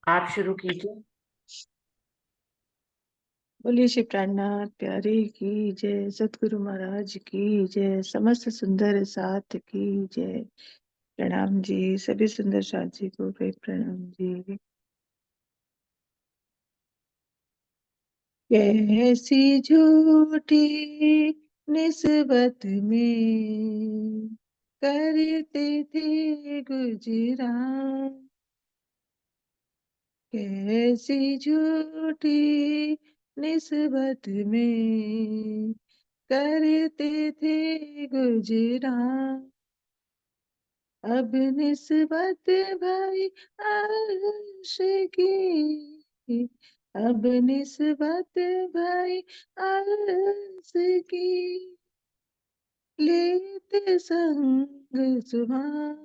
आप शुरू कीजिए। बोलिए श्री प्राणनाथ प्यारे की जय, सतगुरु महाराज की जय, समस्त सुंदर साथ की जय। प्रणाम जी, सभी सुंदर साथ जी को भी प्रणाम जी। कैसी झूठी निस्बत में करते थे गुजरान। कैसी झूठी निस्बत में करते थे गुजरान। अब निस्बत भाई अर्श की, अब निस्बत भाई अर्श की, लेते संग सुभान,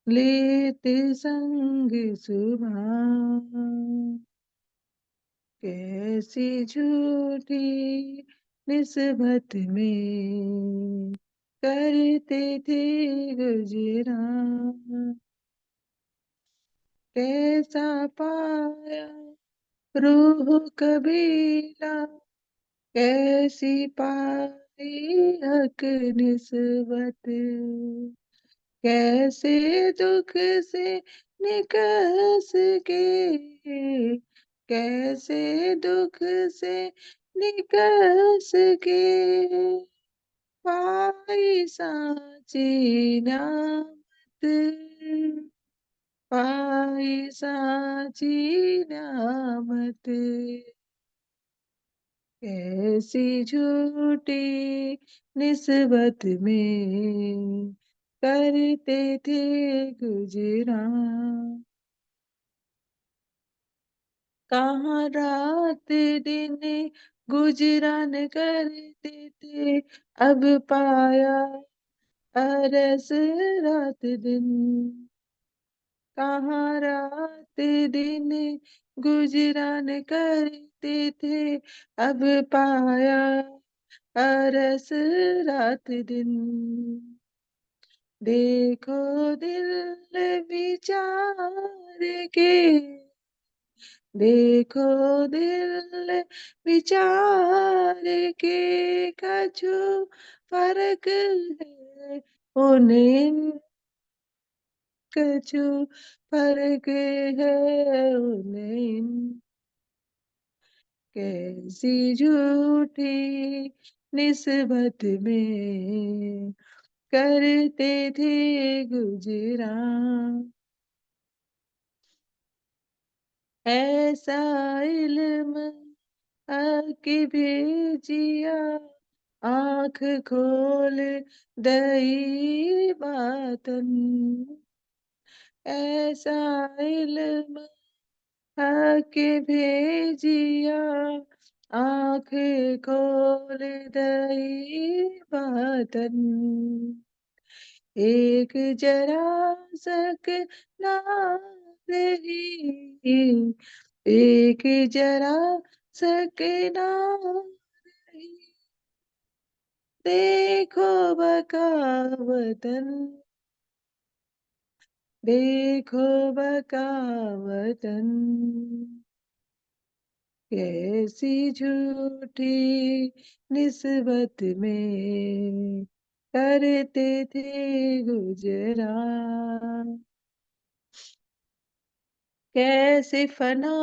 लेते संग सुभान। कैसी झूठी निस्बत में करते थे गुजरान। कैसा पाया रूह कबीला, कैसी पाई हक निस्बत, कैसे दुख से निकस के, कैसे दुख से निकस के, पाई साची नामत, पाई साची नामत। कैसी झूठी निस्बत में करते थे गुजरान। कहाँ रात दिन गुजरान करते थे, अब पाया अरस रात दिन। कहाँ रात दिन गुजरान करते थे, अब पाया अरस रात दिन। देखो दिल विचार के, देखो दिल विचार के, कछु फर्क है उन्हें, कछु फर्क है उन्हें। कैसी झूठी निस्बत में करते थे गुजरान। ऐसा इल्म आके भेजिया, आँख खोल दई बातन। ऐसा इल्म आके भेजिया, आँख खोल दई बातन। एक जरा सक ना रही, एक जरा सकना रही, देखो बकावतन, देखो बकावतन। कैसी झूठी निस्बत में करते थे गुजरान। कैसे फना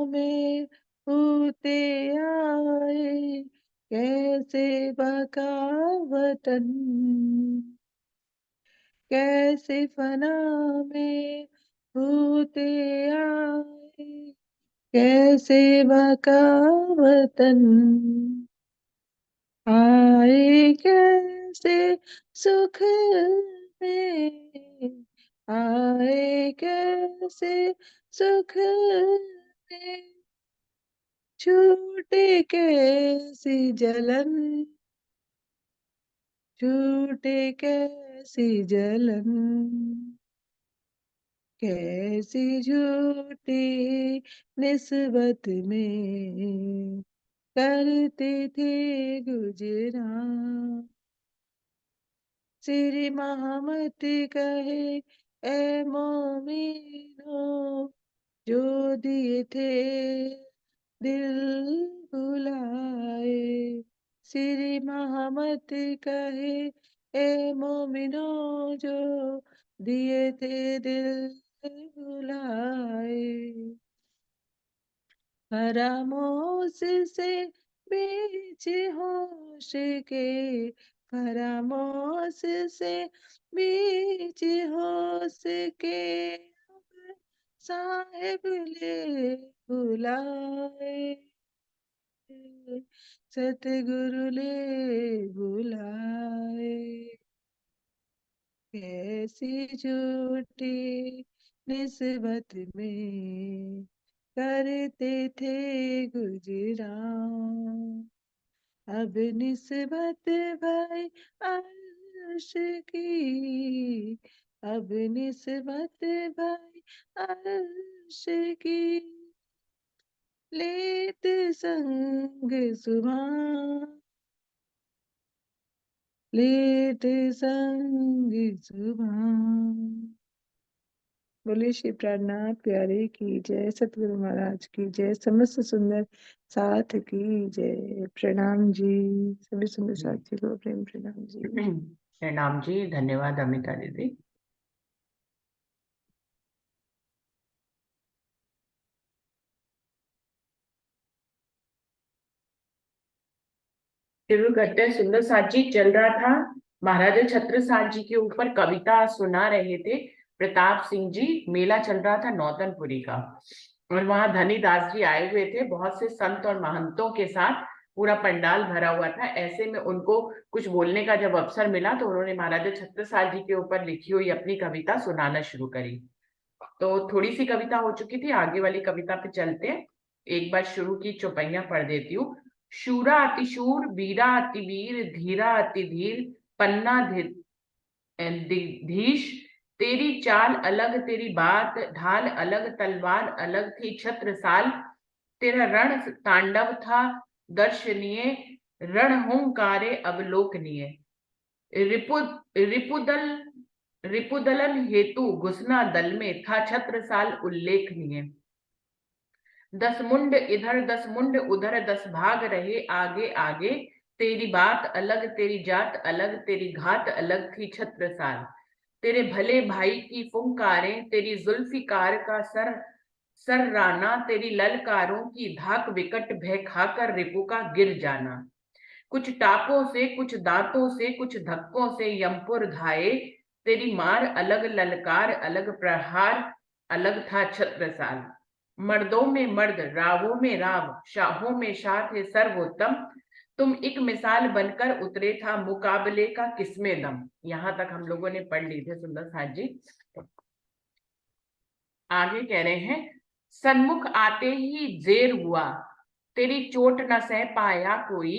में होते आए, कैसे बकावतन। कैसे फना में होते आए, कैसे बकावतन। आए कैसे सुख में, आए कैसे सुख में, छूटे कैसी जलन, छूटे कैसी जलन। कैसी झूठी निस्बत में करते थे गुजरान। श्री महामत कहे ए मोमिनो जो दिए थे दिल बुलाए, श्री मोहम्मद कहे ए मोमिनो जो दिए थे दिल बुलाए, फरामोश से बीच होश के, फरामोश से बीच होश के, अब साहेब ले बुलाए, सतगुरु ले बुलाए, कैसी झूठी निस्बत में करते थे गुजरान, अब निस्बत भाई अर्श की, अब निस्बत भाई अर्श की, लेत संग सुभान, लेत संग सुभान। बोलिए श्री प्राणनाथ प्यारे की जय, सतगुरु महाराज की जय, समस्त सुंदर साथ की जय। प्रणाम जी, सभी सुंदर साथी को प्रेम प्रणाम जी। प्रणाम जी, धन्यवाद अमिता दीदी। शुरू करते हैं। सुंदर साथ जी चल रहा था, महाराजा छत्रसाल जी के ऊपर कविता सुना रहे थे प्रताप सिंह जी। मेला चल रहा था नौतनपुरी का, और वहां धनीदास जी आए हुए थे बहुत से संत और महंतों के साथ। पूरा पंडाल भरा हुआ था। ऐसे में उनको कुछ बोलने का जब अवसर मिला तो उन्होंने महाराजा छत्रसाल जी के ऊपर लिखी हुई अपनी कविता सुनाना शुरू करी। तो थोड़ी सी कविता हो चुकी थी, आगे वाली कविता पे चलते हैं। एक बार शुरू की चौपाइयां पढ़ देती हूँ। शूरा अति शूर, वीरा अति वीर, धीरा अति धीर, पन्ना धीश, तेरी चाल अलग तेरी बात, ढाल अलग तलवार अलग थी छत्रसाल, तेरा रण तांडव था दर्शनीय, रणहुंकारे अवलोकनीय, रिपु रिपुदल रिपुदलन हेतु घुसना दल में था छत्रसाल उल्लेखनीय, 10 मुंड इधर 10 मुंड उधर 10 भाग रहे आगे आगे, तेरी बात अलग तेरी जात अलग तेरी घात अलग थी छत्रसाल, तेरे भले भाई की फुंकारें तेरी जुल्फिकार का सर राना, तेरी ललकारों की धाक विकट भय खाकर रिपु का गिर जाना, कुछ टापों से कुछ दांतों से कुछ धक्कों से यमपुर धाये, तेरी मार अलग ललकार अलग प्रहार अलग था छत्रसाल, मर्दों में मर्द रावों में राव, शाहों में शाह थे सर्वोत्तम, तुम एक मिसाल बनकर उतरे था मुकाबले का किसमें दम। यहां तक हम लोगों ने पढ़ ली थे सुंदर साथ जी। आगे कह रहे हैं, सन्मुख आते ही जेर हुआ, तेरी चोट न सह पाया कोई,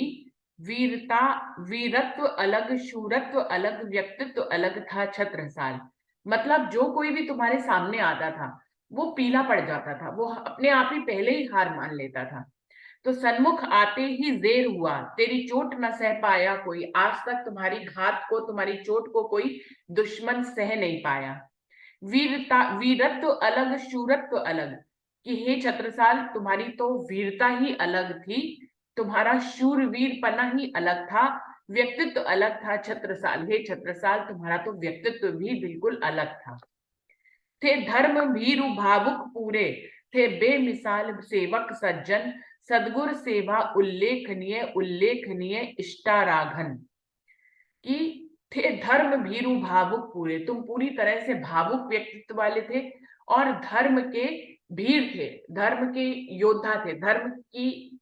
वीरता वीरत्व अलग शूरत्व अलग व्यक्तित्व अलग था छत्रसाल। मतलब जो कोई भी तुम्हारे सामने आता था वो पीला पड़ जाता था, वो अपने आप ही पहले ही हार मान लेता था। तो सन्मुख आते ही जेर हुआ, तेरी चोट न सह पाया कोई, आज तक तुम्हारी घात को तुम्हारी चोट को कोई दुश्मन सह नहीं पाया, वीरता वीरत्व अलग शूरत्व अलग, कि हे छत्रसाल तुम्हारी तो वीरता ही अलग थी, तुम्हारा शूरवीर पना ही अलग था, व्यक्तित्व अलग था छत्रसाल, हे छत्रसाल तुम्हारा तो व्यक्तित्व भी बिल्कुल अलग था, थे धर्म भीरु भावुक पूरे, थे बेमिसाल सेवक सज्जन, सदगुर सेवा उल्लेखनीय उल्लेखनीय इष्टाराघन, कि थे धर्म भीरु भावुक पूरे, तुम पूरी तरह से भावुक व्यक्तित्व वाले थे और धर्म के भीर थे, धर्म के योद्धा थे, धर्म की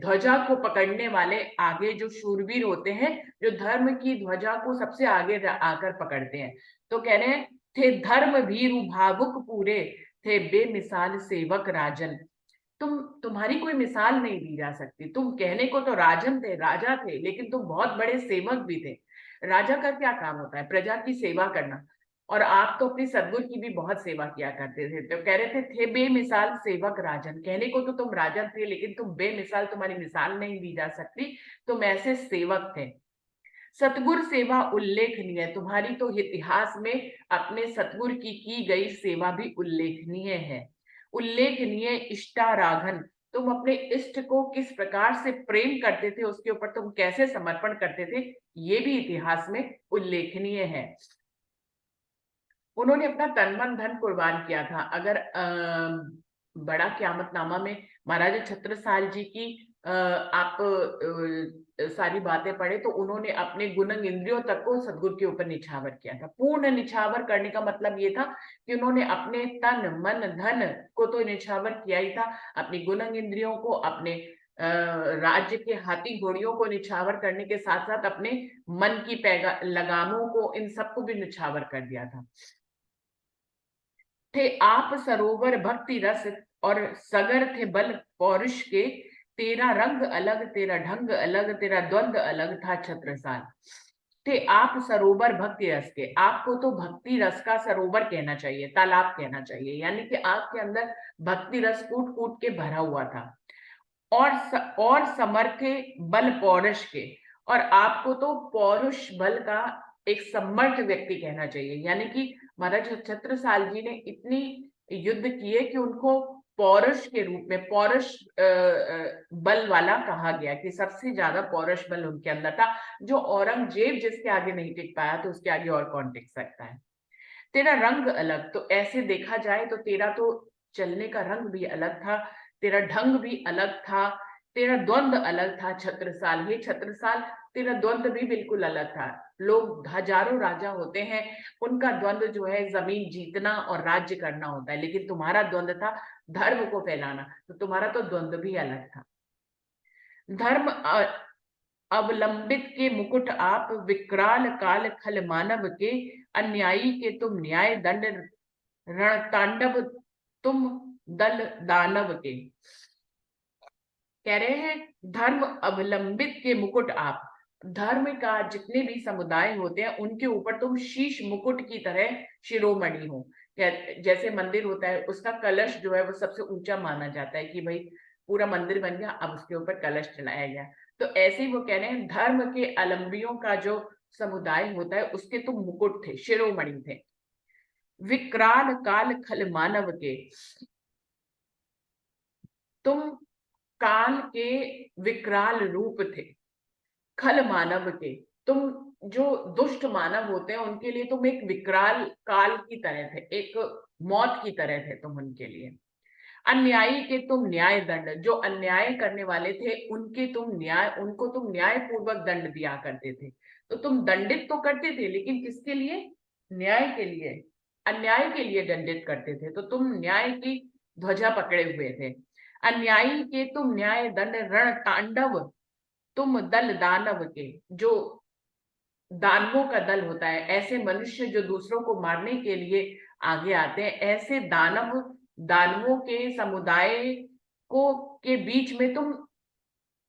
ध्वजा को पकड़ने वाले, आगे जो शूरवीर होते हैं जो धर्म की ध्वजा को सबसे आगे आकर पकड़ते हैं। तो कह रहे हैं, थे धर्म भीरु भावुक पूरे, थे बेमिसाल सेवक राजन, तुम्हारी कोई मिसाल नहीं दी जा सकती, तुम कहने को तो राजन थे राजा थे लेकिन तुम बहुत बड़े सेवक भी थे। राजा का क्या काम होता है? प्रजा की सेवा करना, और आप तो अपनी सदगुर की भी बहुत सेवा किया करते थे। तो कह रहे थे बेमिसाल सेवक राजन, कहने को तो तुम राजन थे लेकिन तुम बेमिसाल, तुम्हारी मिसाल नहीं दी जा सकती, तुम ऐसे सेवक थे। सतगुर सेवा उल्लेखनीय, तुम्हारी तो इतिहास में अपने सतगुर की गई सेवा भी उल्लेखनीय है। उल्लेखनीय इष्टाराधन, तुम अपने इष्ट को किस प्रकार से प्रेम करते थे, उसके ऊपर तुम कैसे समर्पण करते थे, ये भी इतिहास में उल्लेखनीय है। उन्होंने अपना तन मन धन कुर्बान किया था। अगर बड़ा क़यामतनामा में महाराजा छत्रसाल जी की आप सारी बातें पढ़े तो उन्होंने अपने गुणंग इंद्रियों तक को सदगुरु के ऊपर निछावर किया था। पूर्ण निछावर करने का मतलब ये था कि उन्होंने अपने तन मन धन को तो निछावर किया ही था, अपनी गुणंग इंद्रियों को, अपने राज्य के हाथी घोड़ियों को निछावर करने के साथ साथ अपने मन की लगामों को, इन सबको भी निछावर कर दिया था। थे आप सरोवर भक्ति रस और सगर थे बल पौरुष के, तेरा रंग अलग तेरा ढंग अलग तेरा द्वंद अलग था छत्रसाल। थे आप सरोवर भक्ति रस के, आपको तो भक्ति रस का सरोवर कहना चाहिए, तालाब कहना चाहिए, यानी कि आपके अंदर भक्ति रस कूट कूट के भरा हुआ था। और समर्थे बल पौरुष के, और आपको तो पौरुष बल का एक समर्थ व्यक्ति कहना चाहिए, यानी कि महाराज छत्रसाल जी ने इतनी युद्ध किए कि उनको पौरुष के रूप में, पौरुष बल वाला कहा गया, कि सबसे ज्यादा पौरुष बल उनके अंदर था, जो औरंगजेब जिसके आगे नहीं टिक पाया तो उसके आगे और कौन टिक सकता है। तेरा रंग अलग, तो ऐसे देखा जाए तो तेरा तो चलने का रंग भी अलग था, तेरा ढंग भी अलग था, तेरा द्वंद अलग था छत्रसाल। ये छत्रसाल, तेरा द्वंद भी बिल्कुल अलग था। लोग हजारों राजा होते हैं, उनका द्वंद जो है जमीन जीतना और राज्य करना होता है, लेकिन तुम्हारा द्वंद था धर्म को फैलाना, तो तुम्हारा तो द्वंद भी अलग था। धर्म अवलंबित के मुकुट आप, विकराल काल खल मानव के, अन्यायी के तुम न्याय दंड रणतांडव तुम दल दानव के। कह रहे हैं धर्म अवलंबित के मुकुट आप, धर्म का जितने भी समुदाय होते हैं उनके ऊपर तुम शीश मुकुट की तरह शिरोमणि हो। जैसे मंदिर होता है, उसका कलश जो है वो सबसे ऊंचा माना जाता है कि भाई पूरा मंदिर बन गया, अब उसके ऊपर कलश चढ़ाया गया। तो ऐसे ही वो कह रहे हैं धर्म के अलंबियों का जो समुदाय होता है उसके तुम मुकुट थे, शिरोमणि थे। विकराल काल खल मानव के, तुम काल के विकराल रूप थे, खल मानव के, तुम जो दुष्ट मानव होते हैं उनके लिए तुम एक विकराल काल की तरह थे, एक मौत की तरह थे तुम उनके लिए। अन्यायी के तुम न्याय दंड, जो अन्याय करने वाले थे उनको तुम न्याय पूर्वक दंड दिया करते थे। तो तुम दंडित तो करते थे, लेकिन किसके लिए? न्याय के लिए, अन्याय के लिए दंडित करते थे, तो तुम न्याय की ध्वजा पकड़े हुए थे। अन्यायी के तुम न्याय दंड रण तांडव तुम दल दानव के, जो दानवों का दल होता है, ऐसे मनुष्य जो दूसरों को मारने के लिए आगे आते हैं, ऐसे दानवों के समुदाय को के बीच में तुम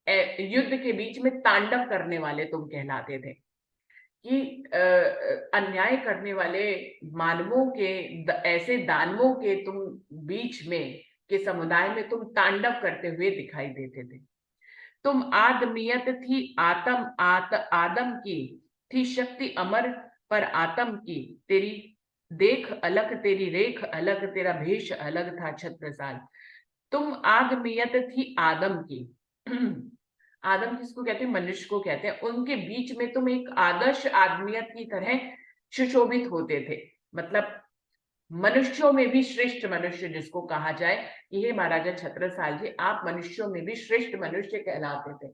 युद्ध के बीच में तांडव करने वाले तुम कहलाते थे, कि अन्याय करने वाले मानवों के ऐसे दानवों के तुम बीच में के समुदाय में तुम तांडव करते हुए दिखाई देते थे। तुम आदमियत थी आदम की, थी शक्ति अमर पर आत्म की, तेरी देख अलग तेरी रेख अलग तेरा भेष अलग था छत्रसाल। तुम आदमियत थी आदम की आदम किसको कहते हैं? मनुष्य को कहते हैं। उनके बीच में तुम एक आदर्श आदमियत की तरह सुशोभित होते थे, मतलब मनुष्यों में भी श्रेष्ठ मनुष्य जिसको कहा जाए, ये महाराजा छत्रसाल जी, आप मनुष्यों में भी श्रेष्ठ मनुष्य कहलाते थे।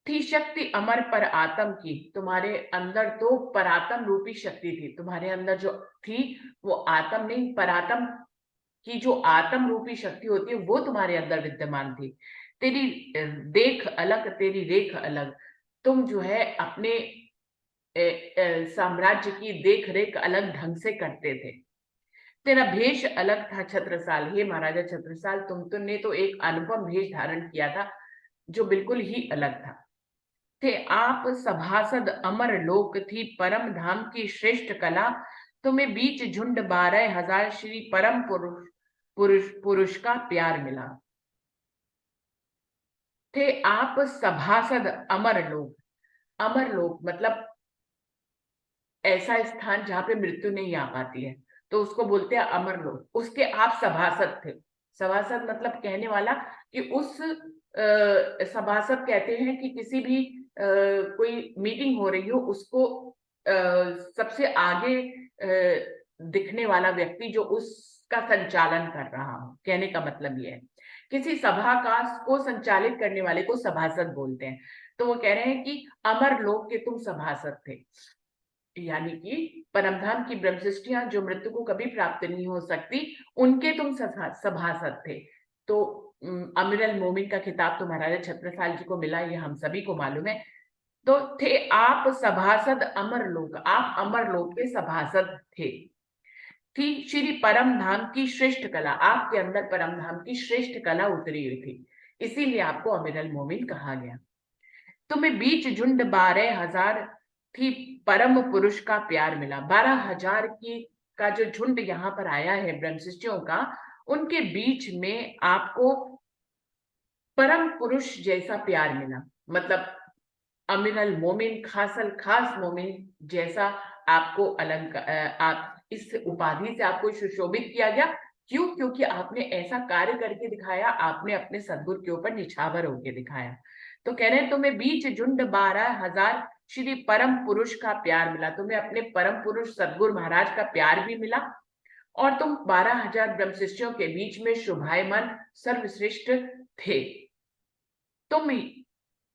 थी शक्ति अमर पर आत्म की, तुम्हारे अंदर तो परात्म रूपी शक्ति थी, तुम्हारे अंदर जो थी वो आत्म नहीं, परात्म की जो आत्म रूपी शक्ति होती है वो तुम्हारे अंदर विद्यमान थी। तेरी देख अलग तेरी रेख अलग, तुम जो है अपने साम्राज्य की देख रेख अलग ढंग से करते थे। तेरा भेष अलग था छत्रसाल, हे महाराजा छत्रसाल, तुमने तो एक अनुपम भेष धारण किया था जो बिल्कुल ही अलग था। थे आप सभासद अमर लोक, थी परम धाम की श्रेष्ठ कला, तुम्हें बीच झुंड 12,000 श्री परम पुरुष का प्यार मिला। थे आप सभासद अमर लोक। अमर लोक मतलब ऐसा स्थान जहां पे मृत्यु नहीं आ पाती है, तो उसको बोलते हैं अमर लोक। उसके आप सभासद थे। सभासद मतलब कहने वाला कि उस सभासद कहते हैं कि किसी भी कोई मीटिंग हो रही हो, उसको सबसे आगे दिखने वाला व्यक्ति जो उसका संचालन कर रहा हो। कहने का मतलब ये है, किसी सभा का को संचालित करने वाले को सभासद बोलते हैं। तो वो कह रहे हैं कि अमर लोक के तुम सभासद थे, यानी कि परमधाम की ब्रह्म सृष्टियां जो मृत्यु को कभी प्राप्त नहीं हो सकती, उनके तुम सभासद थे। तो अमीरुल मोमिन का खिताब तो महाराजा छत्रसाल जी को मिला, ये हम सभी को मालूम है। तो थे आप सभासद अमर लोक, आप अमर लोक के सभासद थे। थी श्री परम धाम की श्रेष्ठ कला, आपके अंदर परम धाम की श्रेष्ठ कला उतरी हुई थी, इसीलिए आपको अमीरुल मोमिन कहा गया। तुम्हें बीच झुंड 12,000 थी परम पुरुष का प्यार मिला। 12,000 की का जो झुंड यहाँ पर आया है ब्रह्मशिष्यों का, उनके बीच में आपको परम पुरुष जैसा प्यार मिला। मतलब अमीरुल मोमिन खासल खास मोमिन जैसा आपको आप इस उपाधि से आपको सुशोभित किया गया। क्यों? क्योंकि आपने ऐसा कार्य करके दिखाया, आपने अपने सद्गुरु के ऊपर निछावर होकर दिखाया। तो कह रहे हैं तुम्हें बीच झुंड 12,000 श्री परम पुरुष का प्यार मिला। तुम्हें अपने परम पुरुष सद्गुरु महाराज का प्यार भी मिला, और तुम 12,000 ब्रह्म शिष्यों के बीच में शोभायमान सर्वश्रेष्ठ थे। तुम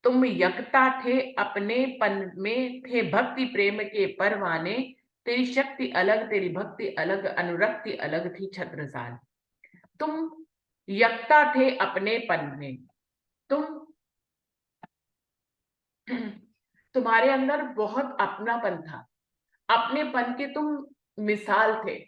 तुम यकता थे अपनेपन में, थे भक्ति प्रेम के परवाने। तेरी शक्ति अलग, तेरी भक्ति अलग, अनुरक्ति अलग थी छत्रसाल। तुम यकता थे अपनेपन में। तुम तुम्हारे अंदर बहुत अपनापन था, अपनेपन के तुम मिसाल थे।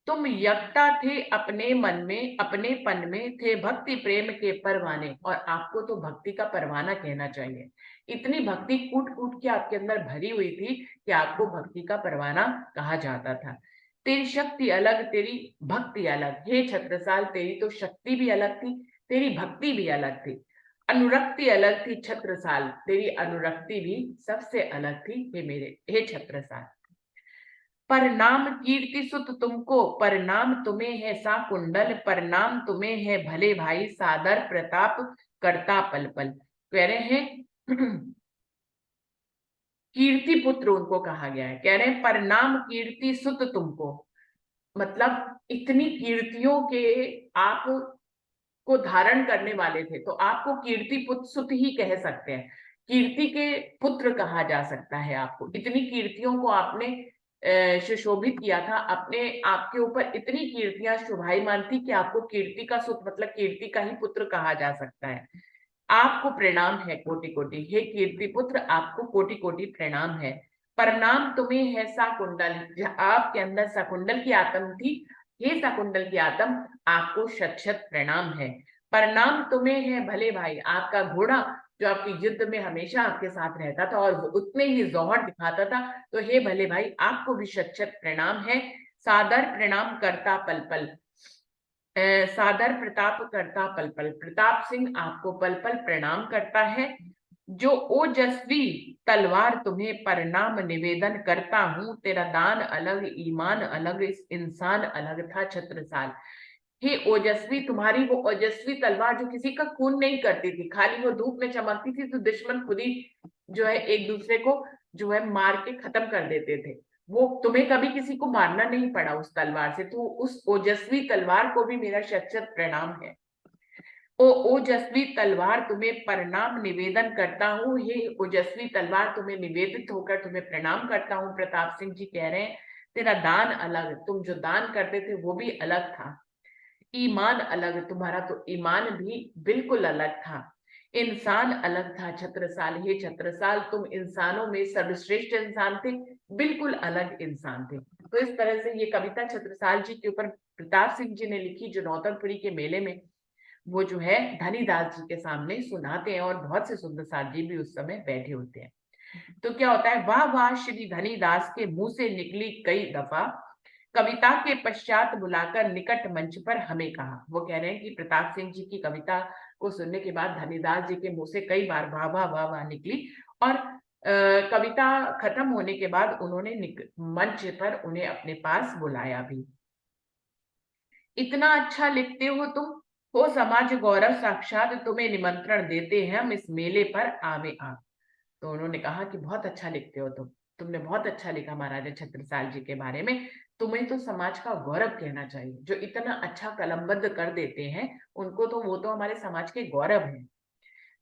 तुम यकता थे अपने मन में, अपनेपन में, थे भक्ति प्रेम के परवाने। और आपको तो भक्ति का परवाना कहना चाहिए। इतनी भक्ति कूट कूट के आपके अंदर भरी हुई थी कि आपको भक्ति का परवाना कहा जाता था। तेरी शक्ति अलग, तेरी भक्ति अलग। हे छत्रसाल, तेरी तो शक्ति भी अलग थी, तेरी भक्ति भी अलग थी, अनुरक्ति अलग थी छत्रसाल, तेरी अनुरक्ति भी सबसे अलग थी। हे छत्रसाल, परनाम कीर्ति सुत तुमको, परनाम तुम्हें है सा कुंडल, परनाम तुम्हें है भले भाई, सादर प्रताप करता पल पल। कह रहे हैं कीर्ति पुत्र उनको कहा गया है। कह रहे हैं परनाम कीर्ति सुत तुमको, मतलब इतनी कीर्तियों के आप को धारण करने वाले थे, तो आपको कीर्ति पुत्र सुत ही कह सकते हैं। कीर्ति के पुत्र कहा जा सकता है आपको। इतनी कीर्तियों को आपने सुशोभित किया था, अपने आपके ऊपर इतनी कीर्तियां शोभायमान थी कि आपको कीर्ति का सुत मतलब कीर्ति का ही पुत्र कहा जा सकता है। आपको प्रणाम है कोटि कोटि, हे कीर्ति पुत्र, आपको कोटि कोटि प्रणाम है। प्रणाम तुम्हें है साकुंडल, आपके अंदर सकुंडल की आत्म थी। हे सकुंडल की आत्म, आपको शत शत प्रणाम है। प्रणाम तुम्हें है भले भाई, आपका घोड़ा जो आपकी युद्ध में हमेशा आपके साथ रहता था और वो उतने ही जौहर दिखाता था, तो हे भले भाई, आपको भी शत शत प्रणाम है। सादर प्रणाम करता पल पल, सादर प्रताप करता पल पल, प्रताप सिंह आपको पल पल प्रणाम करता है। जो ओजस्वी तलवार तुम्हें प्रणाम निवेदन करता हूं, तेरा दान अलग, ईमान अलग, इस इंसान अलग था छत्रसाल। हे ओजस्वी, तुम्हारी वो ओजस्वी तलवार जो किसी का खून नहीं करती थी, खाली वो धूप में चमकती थी तो दुश्मन खुद ही जो है एक दूसरे को जो है मार के खत्म कर देते थे। वो तुम्हें कभी किसी को मारना नहीं पड़ा उस तलवार से, तो उस ओजस्वी तलवार को भी मेरा शत शत प्रणाम है। ओ ओजस्वी तलवार तुम्हें प्रणाम निवेदन करता हूँ, हे ओजस्वी तलवार तुम्हें निवेदित होकर तुम्हें प्रणाम करता हूँ। प्रताप सिंह जी कह रहे हैं तेरा दान अलग, तुम जो दान करते थे वो भी अलग था। ईमान अलग, तुम्हारा तो ईमान भी बिल्कुल अलग था। इंसान अलग था छत्रसाल, हे छत्रसाल, तुम इंसानों में सर्वश्रेष्ठ इंसान थे, बिल्कुल अलग इंसान थे। तो इस तरह से ये कविता छत्रसाल जी के ऊपर प्रताप सिंह जी ने लिखी, जो नौतनपुरी के मेले में वो जो है धनीदास जी के सामने सुनाते हैं, और बहुत से सुंदर साथ जी भी उस समय बैठे होते हैं। तो क्या होता है, वाह वाह श्री धनीदास के मुंह से निकली कई दफा, कविता के पश्चात बुलाकर निकट मंच पर हमें कहा। वो कह रहे हैं कि प्रताप सिंह जी की कविता को सुनने के बाद धनीदास जी के मुंह से कई बार वाह वाह वाह वाह निकली। और कविता खत्म होने के बाद उन्होंने मंच पर उन्हें अपने पास बुलाया भी। इतना अच्छा लिखते हो तुम, हो समाज गौरव साक्षात, तुम्हें निमंत्रण देते हैं हम इस मेले पर आवे आ। तो उन्होंने कहा कि बहुत अच्छा लिखते हो तुमने बहुत अच्छा लिखा महाराजा छत्रसाल जी के बारे में। तुम्हें तो समाज का गौरव कहना चाहिए, जो इतना अच्छा कलमबद्ध कर देते हैं उनको, तो वो तो हमारे समाज के गौरव हैं।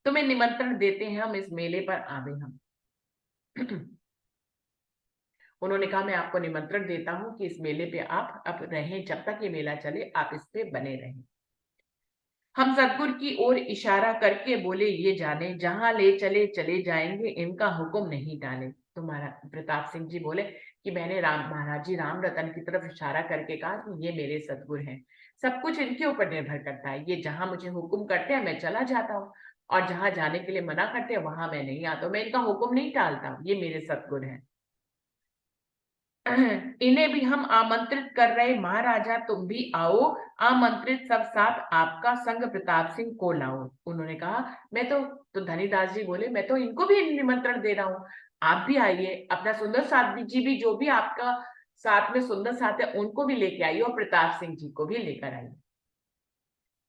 तुम्हें निमंत्रण देते हैं हम इस मेले पर आवे हम। उन्होंने कहा मैं आपको निमंत्रण देता हूं कि इस मेले पे आप अब रहें, जब तक ये मेला चले आप इस पे बने रहें। हम सतगुरु की ओर इशारा करके बोले ये जाने, जहां ले चले चले जाएंगे, इनका हुक्म नहीं टाले। तो महाराज प्रताप सिंह जी बोले कि मैंने महाराज जी राम रतन की तरफ इशारा करके कहा कि ये मेरे सतगुरु हैं, सब कुछ इनके ऊपर निर्भर करता है। ये जहां मुझे हुक्म करते हैं मैं चला जाता हूँ, और जहां जाने के लिए मना करते हैं वहां मैं नहीं आता हूं। मैं इनका हुक्म नहीं टालता हूँ, ये मेरे सतगुरु हैं। इन्हें भी हम आमंत्रित कर रहे, महाराजा तुम भी आओ, आमंत्रित सब साथ आपका संग प्रताप सिंह को लाओ। उन्होंने कहा मैं तो धनीदास जी बोले मैं तो इनको भी निमंत्रण दे रहा हूँ, आप भी आइए, अपना सुंदर साथ जी भी, जो भी आपका साथ में सुंदर साथ है उनको भी लेके आइए, और प्रताप सिंह जी को भी लेकर आइए।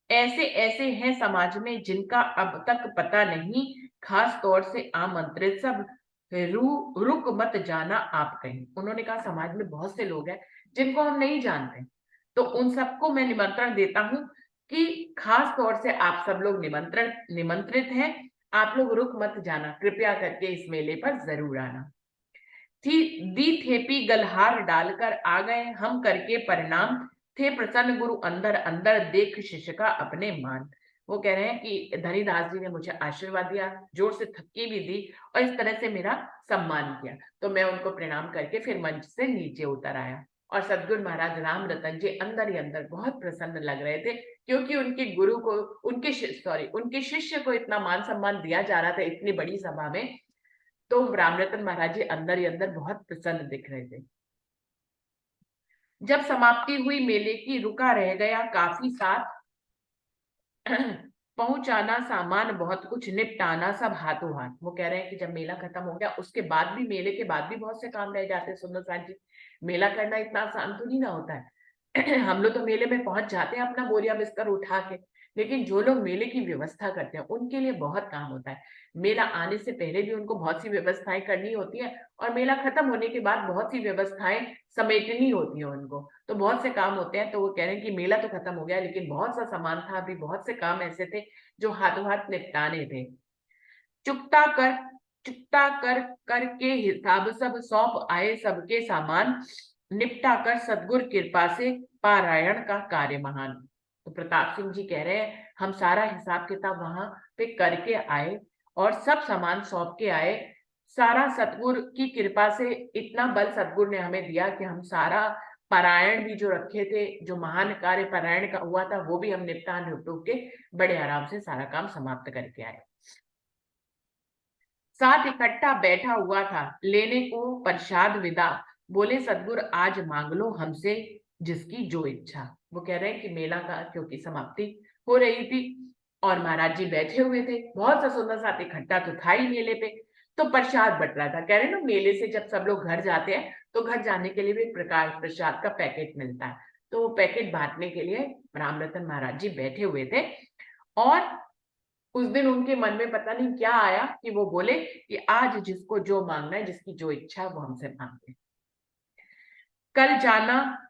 ऐसे ऐसे हैं समाज में जिनका अब तक पता नहीं, खास तौर से आमंत्रित सब, रुक मत जाना आप कहीं। उन्होंने कहा समाज में बहुत से लोग हैं जिनको हम नहीं जानते, तो उन सबको मैं निमंत्रण देता हूं कि खास तौर से आप सब लोग निमंत्रित हैं, आप लोग रुक मत जाना, कृपया करके इस मेले पर जरूर आना। थी दी थेपी गलहार डालकर आ गए हम करके परिणाम, थे प्रसन्न गुरु अंदर अंदर देख शिष्य का अपने मान। वो कह रहे हैं कि धनीदास जी ने मुझे आशीर्वाद दिया, जोर से थप्की भी दी, और इस तरह से मेरा सम्मान किया, तो मैं उनको प्रणाम करके फिर मंच से नीचे उतर आया। और सदगुरु महाराज राम रतन जी अंदर ही अंदर बहुत प्रसन्न लग रहे थे, क्योंकि उनके गुरु को, उनके शिष्य को इतना मान सम्मान दिया जा रहा था इतनी बड़ी सभा में। तो रामरतन महाराज जी अंदर ही अंदर बहुत प्रसन्न दिख रहे थे। जब समाप्ति हुई मेले की, रुका रह गया काफी साथ, पहुंचाना सामान बहुत कुछ, निपटाना सब हाथों हाथ। वो कह रहे हैं कि जब मेला खत्म हो गया उसके बाद भी, मेले के बाद भी बहुत से काम रह जाते हैं सुंदर साथ जी। मेला करना इतना आसान तो नहीं ना होता है। हम लोग तो मेले में पहुंच जाते हैं अपना बोरिया बिस्तर उठा के, लेकिन जो लोग मेले की व्यवस्था करते हैं उनके लिए बहुत काम होता है। मेला आने से पहले भी उनको बहुत सी व्यवस्थाएं करनी होती है, और मेला खत्म होने के बाद बहुत सी व्यवस्थाएं समेटनी होती है उनको, तो बहुत से काम होते हैं। तो वो कह रहे हैं कि मेला तो खत्म हो गया, लेकिन बहुत सा सामान था, अभी बहुत से काम ऐसे थे जो हाथों हाथ निपटाने थे। चुकता कर चुकता कर करके हिसाब सब सौंप आए सबके सामान, निपटा कर सदगुर कृपा से पारायण का कार्य महान। तो प्रताप सिंह जी कह रहे हैं हम सारा हिसाब किताब वहां पे करके आए, और सब सामान सौंप के आए। सारा सतगुरु की कृपा से इतना बल सतगुरु ने हमें दिया कि हम सारा पारायण भी जो रखे थे, जो महान कार्य पारायण का हुआ था, वो भी हम निपटा निपटू के बड़े आराम से सारा काम समाप्त करके आए। साथ इकट्ठा बैठा हुआ था लेने को प्रसाद विदा, बोले सदगुरु आज मांग लो हमसे जिसकी जो इच्छा। वो कह रहे हैं कि मेला का क्योंकि समाप्ति हो रही थी और महाराज जी बैठे हुए थे, बहुत सा सुंदर साथ इकट्ठा तो था ही मेले पे, तो प्रसाद बट रहा था। कह रहे ना मेले से जब सब लोग घर जाते हैं तो घर जाने के लिए भी प्रकार प्रसाद का पैकेट मिलता है, तो वो पैकेट बांटने के लिए रामरतन महाराज जी बैठे हुए थे। और उस दिन उनके मन में पता नहीं क्या आया कि वो बोले कि आज जिसको जो मांगना है, जिसकी जो इच्छा है वो हमसे मांगे। कल जाना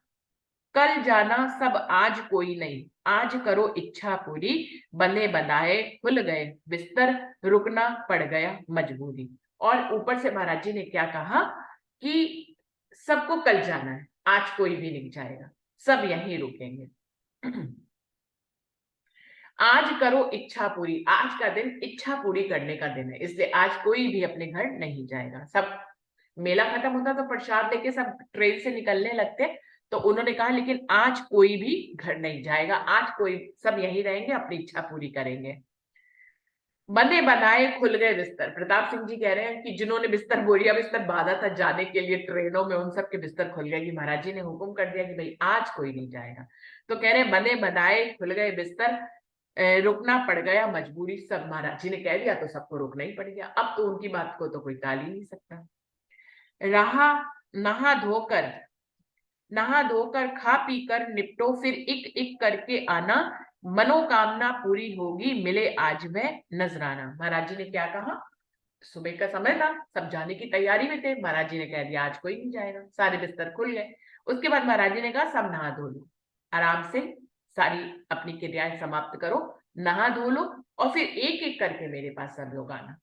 कल जाना सब आज कोई नहीं, आज करो इच्छा पूरी, बंधे बंधाए खुल गए बिस्तर, रुकना पड़ गया मजबूरी। और ऊपर से महाराज जी ने क्या कहा कि सबको कल जाना है, आज कोई भी नहीं जाएगा, सब यहीं रुकेंगे। आज करो इच्छा पूरी, आज का दिन इच्छा पूरी करने का दिन है, इसलिए आज कोई भी अपने घर नहीं जाएगा। सब मेला खत्म होता तो प्रसाद लेके सब ट्रेन से निकलने लगते, तो उन्होंने कहा लेकिन आज कोई भी घर नहीं जाएगा, आज कोई, सब यहीं रहेंगे, अपनी इच्छा पूरी करेंगे। बंधे बनाए खुल गए बिस्तर। प्रताप सिंह जी कह रहे हैं कि जिन्होंने बिस्तर, बोरिया बिस्तर बांधा था जाने के लिए ट्रेनों में, उन सब के बिस्तर खुल गए कि महाराज जी ने हुक्म कर दिया कि भाई आज कोई नहीं जाएगा। तो कह रहे हैं बंधे बनाए खुल गए बिस्तर, रुकना पड़ गया मजबूरी, सब महाराज जी ने कह दिया तो सबको रुकना ही पड़ गया। अब तो उनकी बात को तो कोई टाल ही नहीं सकता। रहा नहा धोकर, नहा धोकर खा पी कर निपटो, फिर एक एक करके आना, मनोकामना पूरी होगी मिले आज वह नजराना। महाराज जी ने क्या कहा, सुबह का समय था, सब जाने की तैयारी में थे। महाराज जी ने कह दिया आज कोई नहीं जाएगा, सारे बिस्तर खुल गए। उसके बाद महाराज जी ने कहा सब नहा धो लो, आराम से सारी अपनी क्रियाएं समाप्त करो, नहा धो लो, और फिर एक एक करके मेरे पास सब लोग आना,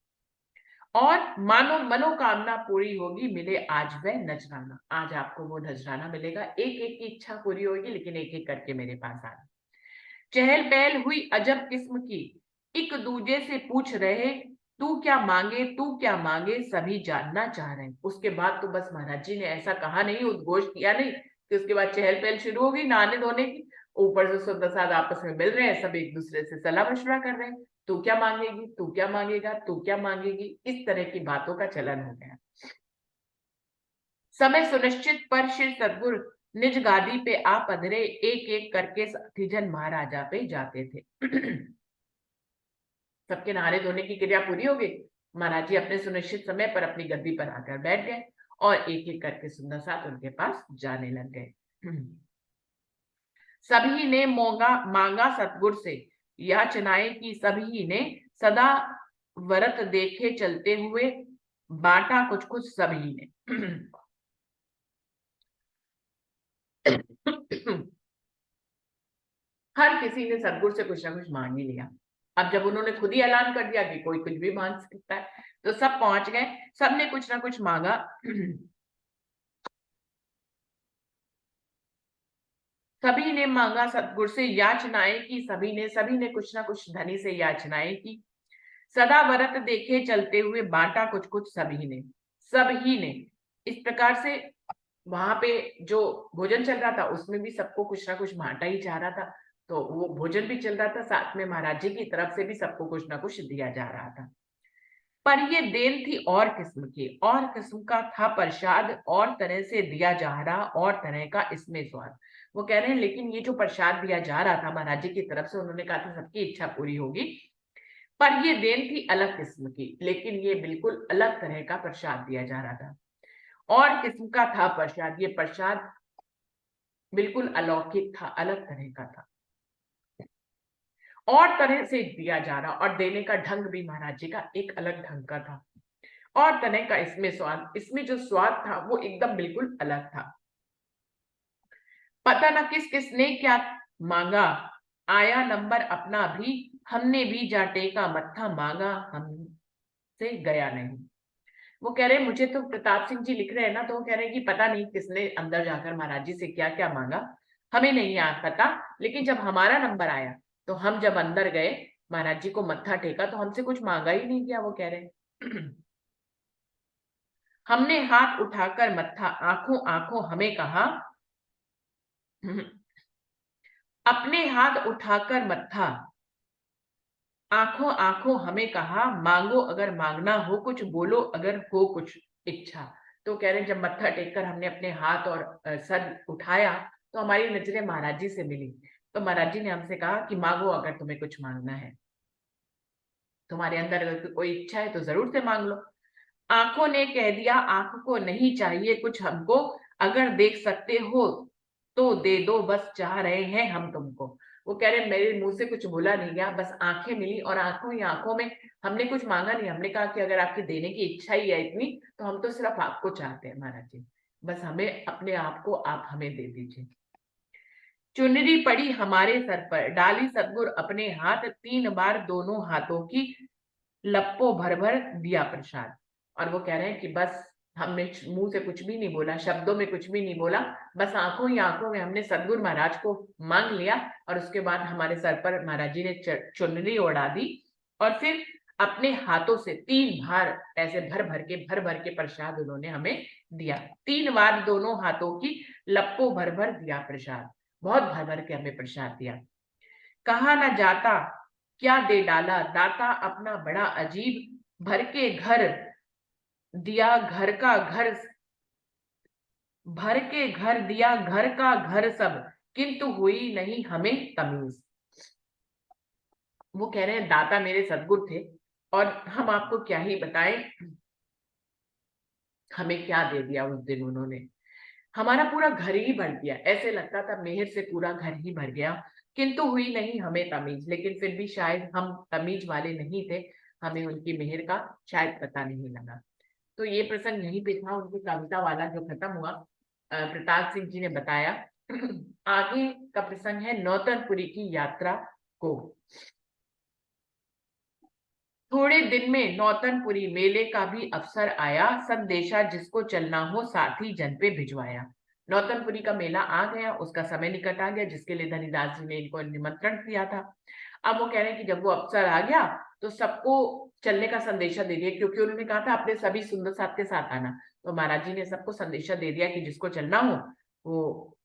और मानो मनोकामना पूरी होगी मिले आज वह नजराना। आज आपको वो नजराना मिलेगा, एक एक की इच्छा पूरी होगी, लेकिन एक एक करके मेरे पास आना। चहल पहल हुई अजब किस्म की, एक दूजे से पूछ रहे तू क्या मांगे, तू क्या मांगे, सभी जानना चाह रहे हैं। उसके बाद तो बस महाराज जी ने ऐसा कहा नहीं, उद्घोष किया नहीं, कि उसके बाद चहल पहल शुरू होगी नहाने धोने की। ऊपर से सुंदर साथ आपस में मिल रहे हैं, सब एक दूसरे से सलाह मशवरा कर रहे हैं, तू क्या मांगेगी, तू क्या मांगेगा, तू क्या मांगेगी, इस तरह की बातों का चलन हो गया। समय सुनिश्चित पर श्री सदगुरु निज गादी पे आ पधरे, एक एक करके साथीजन महाराजा पे जाते थे। सबके नहाने धोने की क्रिया पूरी हो गई, महाराज जी अपने सुनिश्चित समय पर अपनी गद्दी पर आकर बैठ गए, और एक एक करके सुंदर साथ उनके पास जाने लग गए। सभी ने मांगा सतगुरु से याचनाएं की, सभी ने सदा व्रत देखे चलते हुए, बांटा कुछ कुछ सभी ने। हर किसी ने सतगुरु से कुछ ना कुछ मांग ही लिया। अब जब उन्होंने खुद ही ऐलान कर दिया कि कोई कुछ भी मांग सकता है, तो सब पहुंच गए, सबने कुछ ना कुछ मांगा। सभी ने मांगा सतगुरु से याचनाएं की, सभी ने कुछ ना कुछ धनी से याचनाएं की, सदा व्रत देखे चलते हुए, बांटा कुछ कुछ सभी ने। इस प्रकार से वहां पे जो भोजन चल रहा था उसमें भी सबको कुछ ना कुछ बांटा ही जा रहा था, तो वो भोजन भी चल रहा था, साथ में महाराज जी की तरफ से भी सबको कुछ ना कुछ दिया जा रहा था। पर ये देन थी और किस्म की, और किस्म का था प्रसाद, और तरह से दिया जा रहा, और तरह का इसमें स्वाद। वो कह रहे हैं लेकिन ये जो प्रसाद दिया जा रहा था महाराज जी की तरफ से, उन्होंने कहा था सबकी इच्छा पूरी होगी, पर ये देन थी अलग किस्म की, लेकिन ये बिल्कुल अलग तरह का प्रसाद दिया जा रहा था। और किस्म का था प्रसाद, ये प्रसाद बिल्कुल अलौकिक था, अलग तरह का था, और तरह से दिया जा रहा, और देने का ढंग भी महाराज जी का एक अलग ढंग का था, और तरह का इसमें स्वाद, इसमें जो स्वाद था वो एकदम बिल्कुल अलग था। पता न किस किसने क्या मांगा, आया नंबर अपना भी, हमने भी जाटे का मत्था मांगा, हमसे गया नहीं। वो कह रहे हैं मुझे तो प्रताप सिंह जी लिख रहे हैं ना, तो वो कह रहे हैं कि पता नहीं किसने अंदर जाकर महाराज जी से क्या क्या मांगा, हमें नहीं पता, लेकिन जब हमारा नंबर आया तो हम जब अंदर गए, महाराज जी को मत्था टेका, तो हमसे कुछ मांगा ही नहीं गया। वो कह रहे हैं हमने हाथ उठाकर मत्था, आंखों आंखों हमें कहा, अपने हाथ उठाकर मत्था, आंखों आंखों हमें कहा, मांगो अगर मांगना हो कुछ, बोलो अगर हो कुछ इच्छा। तो कह रहे हैं जब मत्था टेककर हमने अपने हाथ और सर उठाया, तो हमारी नजरें महाराज जी से मिली, तो महाराज जी ने हमसे कहा कि मांगो अगर तुम्हें कुछ मांगना है, तुम्हारे अंदर अगर कोई इच्छा है तो जरूर से मांग लो। आंखों ने कह दिया आंख को नहीं चाहिए कुछ हमको, अगर देख सकते हो तो दे दो, बस चाह रहे हैं हम तुमको। वो कह रहे मेरे मुंह से कुछ बोला नहीं गया, बस आंखें मिली, और आंखों ही आंखों में हमने कुछ मांगा नहीं, हमने कहा कि अगर आपकी देने की इच्छा ही है इतनी, तो हम तो सिर्फ आपको चाहते हैं महाराज जी, बस हमें अपने आप को आप हमें दे दीजिए। चुनरी पड़ी हमारे सर पर, डाली सतगुरु अपने हाथ, 3 बार दोनों हाथों की लप्पो भर भर दिया प्रसाद। और वो कह रहे हैं कि बस हमने मुंह से कुछ भी नहीं बोला, शब्दों में कुछ भी नहीं बोला, बस आंखों ही आंखों में हमने सदगुरु महाराज को मांग लिया, और उसके बाद हमारे सर पर महाराज जी ने चुनरी ओढ़ा दी, और फिर अपने हाथों से 3 बार ऐसे भर भर के प्रसाद उन्होंने हमें दिया। 3 बार दोनों हाथों की लप्पो भर भर दिया प्रसाद, बहुत भर के हमें प्रसाद दिया। कहा ना जाता क्या दे डाला, दाता अपना बड़ा अजीब, भर के घर दिया घर का घर, भर के घर दिया घर का घर सब, किंतु हुई नहीं हमें तमीज। वो कह रहे हैं दाता मेरे सदगुरु थे, और हम आपको क्या ही बताएं, हमें क्या दे दिया उस दिन उन्होंने। हमारा पूरा घर ही भर दिया, ऐसे लगता था मेहर से पूरा घर ही भर गया। किंतु हुई नहीं हमें तमीज, लेकिन फिर भी शायद हम तमीज वाले नहीं थे, हमें उनकी मेहर का शायद पता नहीं लगा। तो ये प्रसंग यहीं पे था, उनकी कविता वाला जो खत्म हुआ, प्रताप सिंह जी ने बताया। आगे का प्रसंग है नौतनपुरी की यात्रा को। थोड़े दिन में नौतनपुरी मेले का भी अवसर आया, संदेशा जिसको चलना हो साथी जन पे भिजवाया। नौतनपुरी का मेला आ गया, उसका समय निकट आ गया, जिसके लिए धनीदास जी ने इनको निमंत्रण दिया था। अब वो कह रहे हैं कि जब वो अवसर आ गया तो सबको चलने का संदेशा दे दिया, क्योंकि उन्होंने कहा था अपने सभी सुंदर साथ के साथ आना। तो महाराज जी ने सबको संदेशा दे दिया कि जिसको चलना हो वो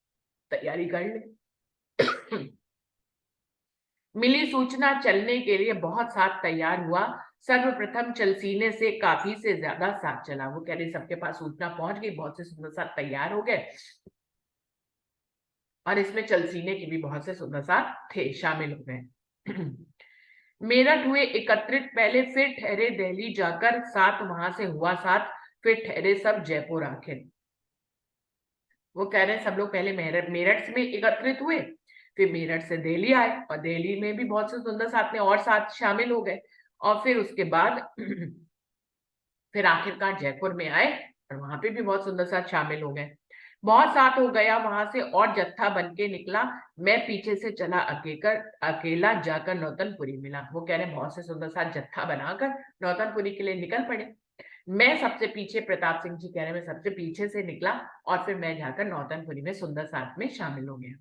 तैयारी कर ले। मिली सूचना, चलने के लिए बहुत साथ तैयार हुआ। सर्वप्रथम चलसीने से काफी से ज्यादा साथ चला। वो कह रहे सबके पास सूचना पहुंच गई, बहुत से सुंदर साथ तैयार हो गए, और इसमें चलसीने की भी बहुत से सुंदर साथ थे, शामिल हो गए। मेरठ हुए एकत्रित, पहले फिर ठहरे दिल्ली जाकर, साथ वहां से हुआ साथ, फिर ठहरे सब जयपुर आखिर। वो कह रहे हैं सब लोग पहले मेरठ मेरठ में एकत्रित हुए, फिर मेरठ से दिल्ली आए, और दिल्ली में भी बहुत से सुंदर साथ में और साथ शामिल हो गए, और फिर उसके बाद फिर आखिरकार जयपुर में आए, और वहां पे भी बहुत सुंदर साथ शामिल हो गए। बहुत साथ हो गया वहां से, और जत्था बन के निकला, मैं पीछे से चला अकेला जाकर नौतनपुरी मिला। वो कह रहे हैं बहुत से सुंदर साथ जत्था बनाकर नौतनपुरी के लिए निकल पड़े। मैं सबसे पीछे, प्रताप सिंह जी कह रहे हैं, मैं सबसे पीछे से निकला, और फिर मैं जाकर नौतनपुरी में सुंदर साथ में शामिल हो गया।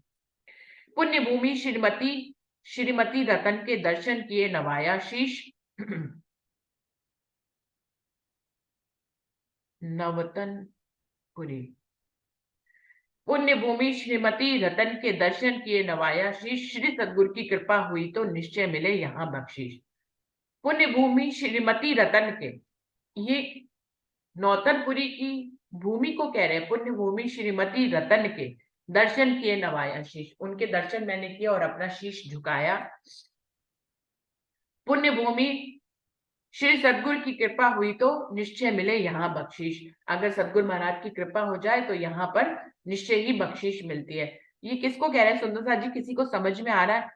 पुण्य भूमि श्रीमती श्रीमती रतन के दर्शन किए, नवाया शीश। नवतनपुरी। पुण्य भूमि श्रीमती रतन के दर्शन किए, नवाया शीश, श्री सदगुरु की कृपा हुई तो निश्चय मिले यहाँ बख्शीश। पुण्य भूमि श्रीमती रतन के, ये नौतनपुरी की भूमि को कह रहे हैं। पुण्य भूमि श्रीमती रतन के दर्शन किए, नवाया शीश, उनके दर्शन मैंने किए और अपना शीश झुकाया। पुण्य भूमि, श्री सदगुरु की कृपा हुई तो निश्चय मिले यहाँ बख्शीश। अगर सदगुरु महाराज की कृपा हो जाए तो यहाँ पर निश्चय ही बख्शीश मिलती है। ये किसको कह रहे हैं सुंदर साथ जी, किसी को समझ में आ रहा है?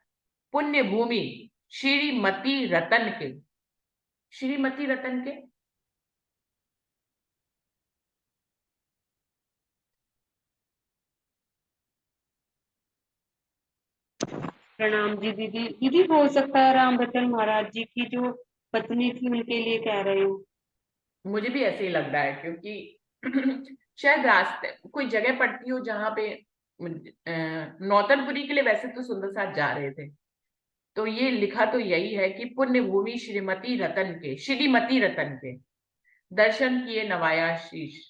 पुण्य भूमि श्रीमती रतन के, श्रीमती रतन के, प्रणाम जी दीदी। दीदी हो सकता है राम रतन महाराज जी की जो पत्नी थी उनके लिए कह रहे हो। मुझे भी ऐसे ही लग रहा है, क्योंकि शायद रास्ते कोई जगह पड़ती हो जहां पे नौतनपुरी के लिए वैसे तो सुंदर साथ जा रहे थे। तो ये लिखा तो यही है कि पुण्य भूमि श्रीमती रतन के, श्रीमती रतन के दर्शन किए, नवाया शीश।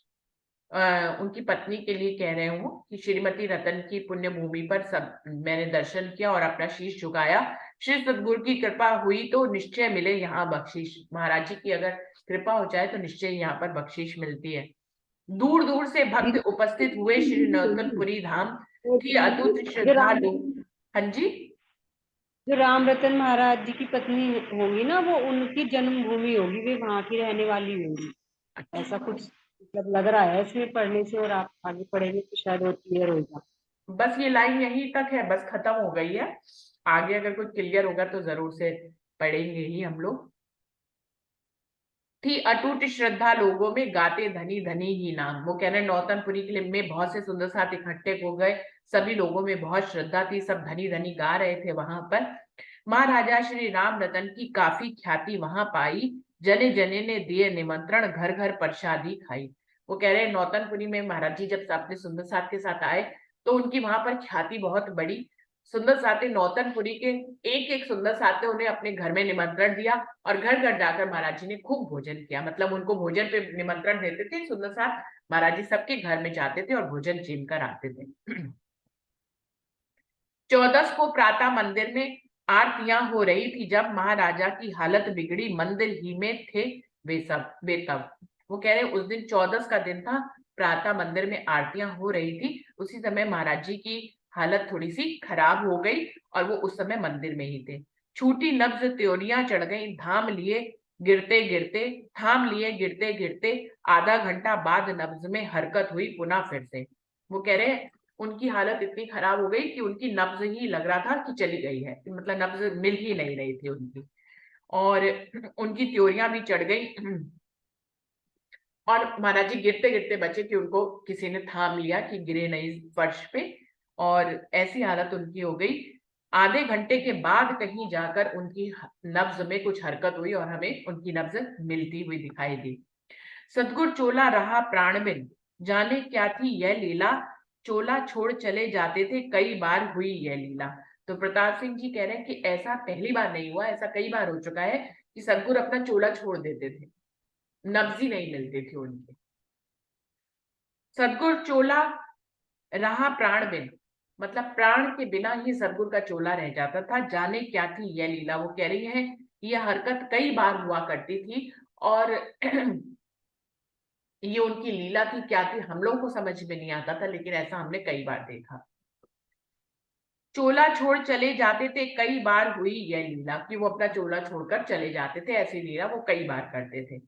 उनकी पत्नी के लिए कह रहे हूँ कि श्रीमती रतन की पुण्य भूमि पर सब मैंने दर्शन किया और अपना शीश झुकाया। श्री सदगुरु की कृपा हुई तो निश्चय मिले यहाँ बख्शीश। महाराज जी की अगर कृपा हो जाए तो निश्चय यहाँ पर बख्शीश मिलती है। दूर दूर से भक्त उपस्थित हुए, श्री नौतनपुरी धाम की अतुट जो राम श्रद्धालु। हाँ जी। जो राम रतन महाराज जी की पत्नी होंगी ना, वो उनकी जन्मभूमि होगी, वे वहां की रहने वाली होंगी। ऐसा कुछ मतलब लग रहा है इसमें पढ़ने से, और आप आगे पढ़ेंगे तो शायद और क्लियर होगा। बस ये लाइन यहीं तक है, बस खत्म हो गई है। आगे अगर कुछ क्लियर होगा तो जरूर से पढ़ेंगे ही हम लोग। थी अटूट श्रद्धा लोगों में, गाते धनी धनी ही नाम। वो कह रहे हैं नौतनपुरी के लिए में बहुत से सुंदर साथ इकट्ठे हो गए, सभी लोगों में बहुत श्रद्धा थी, सब धनी धनी गा रहे थे वहां पर। महाराजा श्री राम रतन की काफी ख्याति वहां पाई, जने जने ने दिए निमंत्रण, घर घर प्रसादी खाई। वो कह रहे हैं नौतनपुरी में महाराज जी जब अपने सुंदर साथ के साथ आए तो उनकी वहां पर ख्याति बहुत बड़ी। सुंदर साथे नौतनपुरी के एक एक सुंदर साथे उन्हें अपने घर में निमंत्रण दिया, और घर घर जाकर महाराज जी ने खूब भोजन किया। मतलब उनको भोजन पे निमंत्रण देते थे सुंदर साथ, महाराज जी सबके घर में जाते थे और भोजन चीन कर आते थे। 14 को प्रातः मंदिर में आरतियां हो रही थी, जब महाराजा की हालत बिगड़ी, मंदिर ही में थे वे सब बेतब। वो कह रहे उस दिन 14 का दिन था, प्रातः मंदिर में आरतियां हो रही थी, उसी समय महाराज जी की हालत थोड़ी सी खराब हो गई और वो उस समय मंदिर में ही थे। छूटी नब्ज त्योरियां चढ़ गई, थाम लिए गिरते गिरते आधा घंटा बाद नब्ज में हरकत हुई पुनः फिर से। वो कह रहे हैं उनकी हालत इतनी खराब हो गई कि उनकी नब्ज ही लग रहा था कि चली गई है, मतलब नब्ज मिल ही नहीं रही थी उनकी, और उनकी त्योरियां भी चढ़ गई, और महाराज जी गिरते गिरते बचे कि उनको किसी ने थाम लिया कि गिरे नहीं फर्श पे, और ऐसी हालत उनकी हो गई। आधे घंटे के बाद कहीं जाकर उनकी नब्ज में कुछ हरकत हुई और हमें उनकी नब्ज मिलती हुई दिखाई दी। सदगुरु चोला रहा प्राणबिन, जाने क्या थी यह लीला, चोला छोड़ चले जाते थे कई बार हुई यह लीला। तो प्रताप सिंह जी कह रहे हैं कि ऐसा पहली बार नहीं हुआ, ऐसा कई बार हो चुका है कि सदगुरु अपना चोला छोड़ देते थे, नब्ज ही नहीं मिलती थी उनकी। सदगुरु चोला रहा प्राण बिन, मतलब प्राण के बिना ही सदगुरु का चोला रह जाता था। जाने क्या थी यह लीला, वो कह रही है यह हरकत कई बार हुआ करती थी, और ये उनकी लीला थी, क्या थी हम लोगों को समझ में नहीं आता था, लेकिन ऐसा हमने कई बार देखा। चोला छोड़ चले जाते थे कई बार हुई यह लीला, कि वो अपना चोला छोड़कर चले जाते थे, ऐसी लीला वो कई बार करते थे।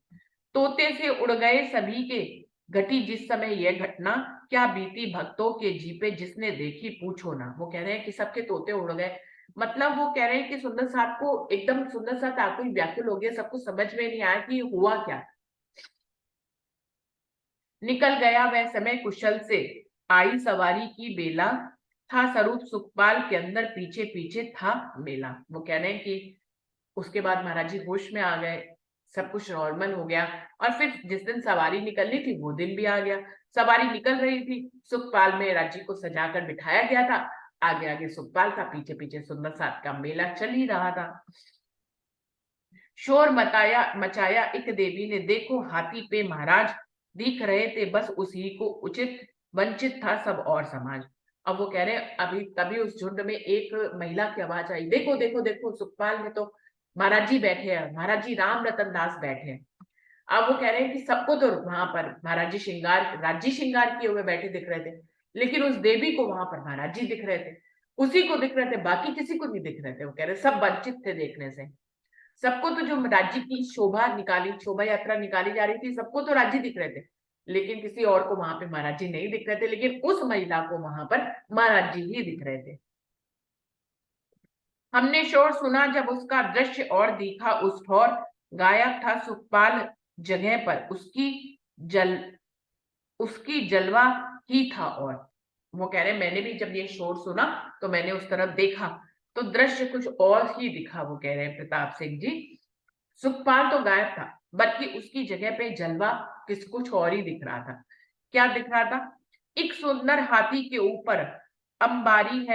तोते से उड़ गए सभी के, घटी जिस समय यह घटना, क्या बीती भक्तों के जीपे जिसने देखी पूछो ना। वो कह रहे हैं कि सबके तोते उड़ गए, मतलब वो कह रहे हैं कि सुंदर साहब को एकदम सुंदर साहब आकुल व्याकुल हो गया, सबको समझ में नहीं आया कि हुआ क्या। निकल गया वह समय कुशल से, आई सवारी की बेला, था स्वरूप सुखपाल के अंदर पीछे पीछे था मेला। वो कह रहे हैं कि उसके बाद महाराज जी होश में आ गए, सब कुछ नॉर्मल हो गया, और फिर जिस दिन सवारी निकलनी थी वो दिन भी आ गया। सवारी निकल रही थी, सुखपाल में राज्य को सजाकर बिठाया गया था, आगे आगे सुखपाल था, पीछे पीछे सुंदर साथ का मेला चल ही रहा था। शोर मचाया एक देवी ने, देखो हाथी पे महाराज, दिख रहे थे बस उसी को उचित, वंचित था सब और समाज। अब वो कह रहे हैं अभी तभी उस झुंड में एक महिला की आवाज आई, देखो देखो देखो सुखपाल में तो महाराज जी बैठे हैं, महाराज जी राम रतन दास बैठे हैं। अब वो कह रहे हैं कि सबको तो वहां पर महाराज जी राज्य श्रृंगार किए हुए बैठे दिख रहे थे, लेकिन उस देवी को वहां पर महाराज जी दिख रहे थे, उसी को दिख रहे थे, बाकी किसी को नहीं दिख रहे थे। वो कह रहे सब वंचित थे देखने से। सबको तो जो राज्य की शोभा यात्रा निकाली जा रही थी, सबको तो राज्य दिख रहे थे, लेकिन किसी और को वहां पे महाराज जी नहीं दिख रहे थे, लेकिन उस महिला को वहां पर महाराज जी ही दिख रहे थे। हमने शोर सुना जब उसका दृश्य और दिखा उस ठोर, गायब था सुखपाल जगह पर, उसकी जलवा ही था। और वो कह रहे मैंने भी जब ये शोर सुना तो मैंने उस तरफ देखा तो दृश्य कुछ और ही दिखा। वो कह रहे हैं प्रताप सिंह जी, सुखपाल तो गायब था, बल्कि उसकी जगह पे जलवा कुछ और ही दिख रहा था। क्या दिख रहा था? एक सुंदर हाथी के ऊपर अंबारी है